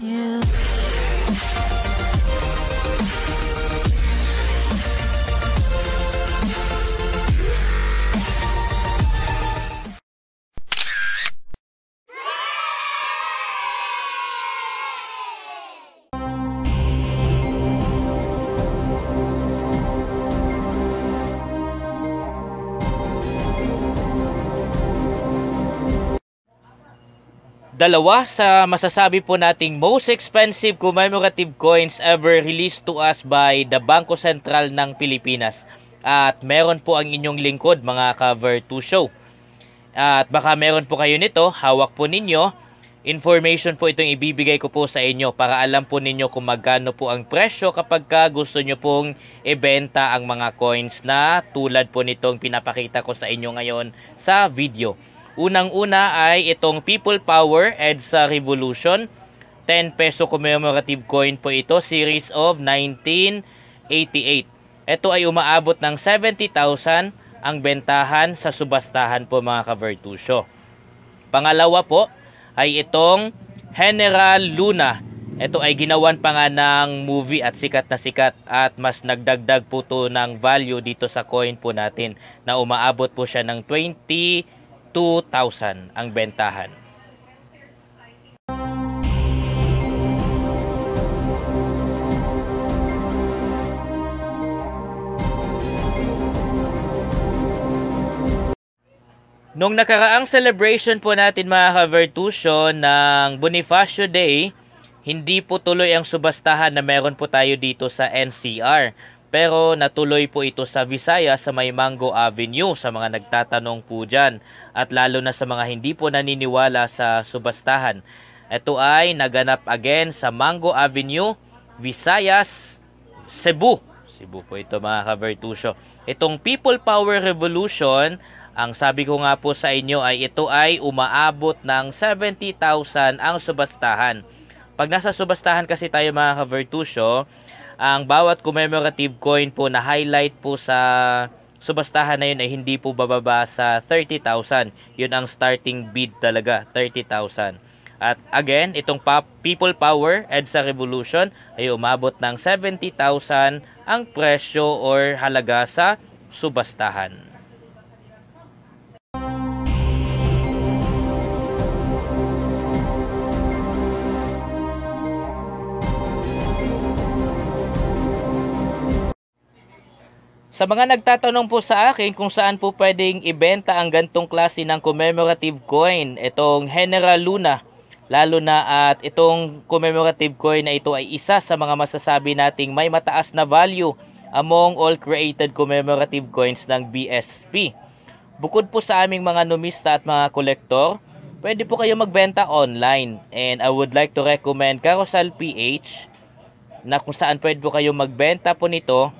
you. Dalawa sa masasabi po nating most expensive commemorative coins ever released to us by the Bangko Sentral ng Pilipinas. At meron po ang inyong lingkod mga cover to show. At baka meron po kayo nito, hawak po ninyo. Information po itong ibibigay ko po sa inyo para alam po ninyo kung magkano po ang presyo kapag gusto nyo pong ibenta ang mga coins na tulad po nitong pinapakita ko sa inyo ngayon sa video. Unang-una ay itong People Power EDSA Revolution. 10 peso commemorative coin po ito, series of 1988. Ito ay umaabot ng 70,000 ang bentahan sa subastahan po mga ka-Vertusio. Pangalawa po ay itong General Luna. Ito ay ginawan pa nga ng movie at sikat na sikat at mas nagdagdag po to ng value dito sa coin po natin na umaabot po siya ng 22,000 ang bentahan. Nung nakaraang celebration po natin mga ka-Vertusio ng Bonifacio Day, hindi po tuloy ang subastahan na meron po tayo dito sa NCR. Pero natuloy po ito sa Visayas sa may Mango Avenue sa mga nagtatanong po dyan. At lalo na sa mga hindi po naniniwala sa subastahan. Ito ay naganap again sa Mango Avenue, Visayas, Cebu. Cebu po ito mga ka-Vertusio. Itong People Power Revolution, ang sabi ko nga po sa inyo ay ito ay umaabot ng 70,000 ang subastahan. Pag nasa subastahan kasi tayo mga ka-Vertusio, ang bawat commemorative coin po na highlight po sa subastahan na yun ay hindi po bababa sa 30,000. Yun ang starting bid talaga, 30,000. At again, itong People Power EDSA Revolution ay umabot ng 70,000 ang presyo or halaga sa subastahan. Sa mga nagtatanong po sa akin kung saan po pwedeng ibenta ang gantong klase ng commemorative coin, itong General Luna, lalo na at itong commemorative coin na ito ay isa sa mga masasabi nating may mataas na value among all created commemorative coins ng BSP. Bukod po sa aming mga numista at mga kolektor, pwede po kayo magbenta online. And I would like to recommend Carousel PH na kung saan pwede po kayo magbenta po nito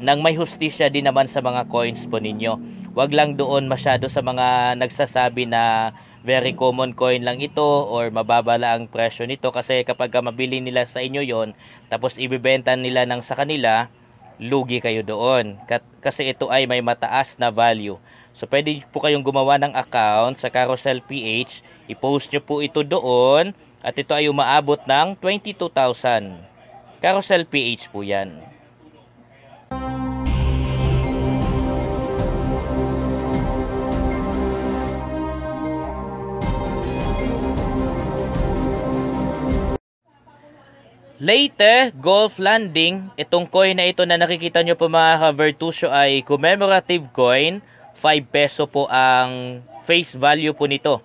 nang may hustisya din naman sa mga coins po ninyo. Huwag lang doon masyado sa mga nagsasabi na very common coin lang ito or mababa lang ang presyo nito, kasi kapag mabili nila sa inyo yon tapos ibibenta nila ng sa kanila, lugi kayo doon. Kasi ito ay may mataas na value. So pwede po kayong gumawa ng account sa Carousel PH, i-post nyo po ito doon at ito ay umaabot ng 22,000. Carousel PH po yan. Leyte Golf Landing, itong coin na ito na nakikita nyo po mga ka-Vertusio ay commemorative coin. 5 peso po ang face value po nito.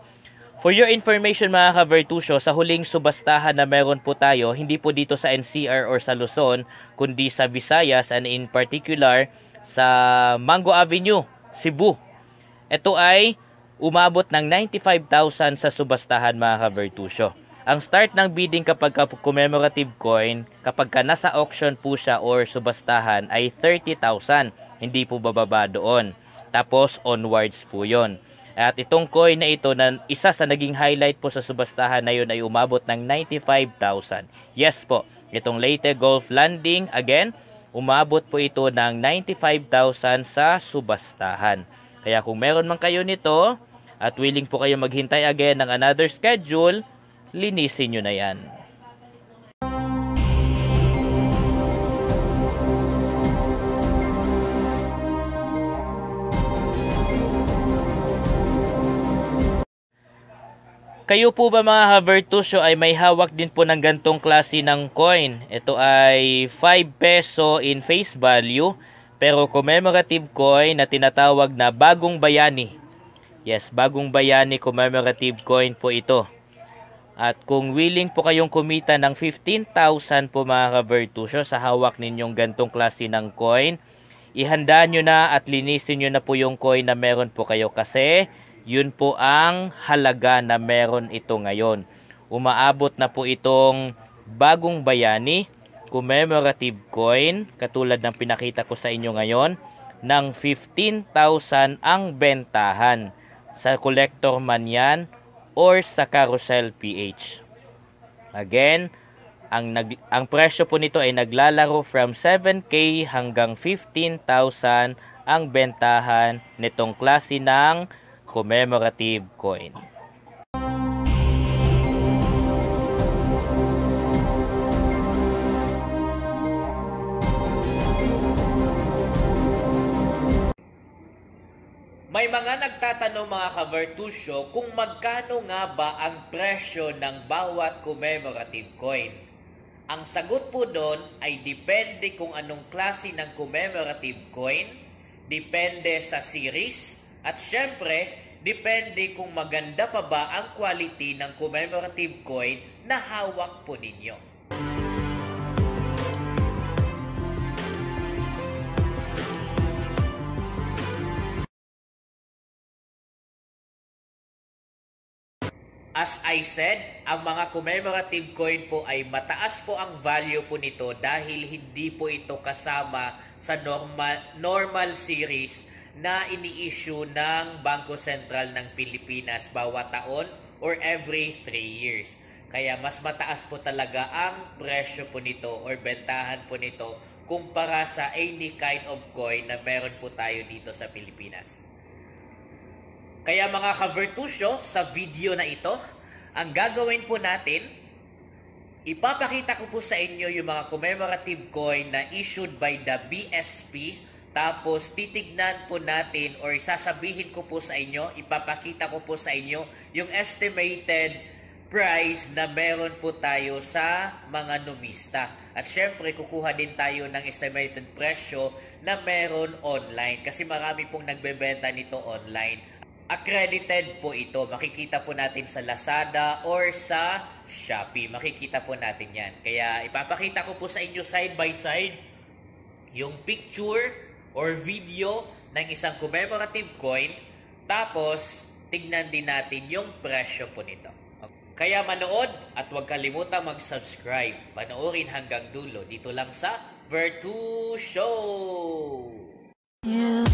For your information mga ka-Vertusio, sa huling subastahan na meron po tayo, hindi po dito sa NCR or sa Luzon, kundi sa Visayas and in particular sa Mango Avenue, Cebu. Ito ay umabot ng 95,000 sa subastahan mga ka-Vertusio. Ang start ng bidding kapag commemorative coin, kapag nasa auction po siya or subastahan ay 30,000. Hindi po bababa doon. Tapos onwards po yon. At itong coin na ito, na isa sa naging highlight po sa subastahan na yun ay umabot ng 95,000. Yes po, itong Leyte Golf Landing, again, umabot po ito ng 95,000 sa subastahan. Kaya kung meron man kayo nito at willing po kayo maghintay again ng another schedule, linisin nyo na yan. Kayo po ba mga ka-Virtusyo ay may hawak din po ng gantong klase ng coin? Ito ay 5 peso in face value pero commemorative coin na tinatawag na Bagong Bayani. Yes, Bagong Bayani commemorative coin po ito. At kung willing po kayong kumita ng 15,000 po mga ka-Virtusyo sa hawak ninyong gantong klase ng coin, ihanda nyo na at linisin nyo na po yung coin na meron po kayo kasi yun po ang halaga na meron ito ngayon. Umaabot na po itong Bagong Bayani commemorative coin, katulad ng pinakita ko sa inyo ngayon, ng 15,000 ang bentahan. Sa collector man yan or sa Carousel PH. Again, ang presyo po nito ay naglalaro from 7K hanggang 15,000 ang bentahan nitong klase ng commemorative coin. May mga nagtatanong mga ka-Virtusyo kung magkano nga ba ang presyo ng bawat commemorative coin. Ang sagot po doon ay depende kung anong klase ng commemorative coin, depende sa series, at syempre, depende kung maganda pa ba ang quality ng commemorative coin na hawak po ninyo. As I said, ang mga commemorative coin po ay mataas po ang value po nito dahil hindi po ito kasama sa normal series na ini-issue ng Bangko Sentral ng Pilipinas bawat taon or every 3 years. Kaya mas mataas po talaga ang presyo po nito or bentahan po nito kumpara sa any kind of coin na meron po tayo dito sa Pilipinas. Kaya mga ka-Virtusyo, sa video na ito, ang gagawin po natin, ipapakita ko po sa inyo yung mga commemorative coin na issued by the BSP. Tapos titignan po natin or sasabihin ko po sa inyo, ipapakita ko po sa inyo yung estimated price na meron po tayo sa mga numista. At syempre, kukuha din tayo ng estimated presyo na meron online kasi marami pong nagbebenta nito online. Accredited po ito. Makikita po natin sa Lazada or sa Shopee. Makikita po natin yan. Kaya ipapakita ko po sa inyo side by side yung picture or video ng isang commemorative coin. Tapos, tignan din natin yung presyo po nito. Kaya manood at huwag kalimutang mag-subscribe. Panoorin hanggang dulo. Dito lang sa Virtusyo! Yeah.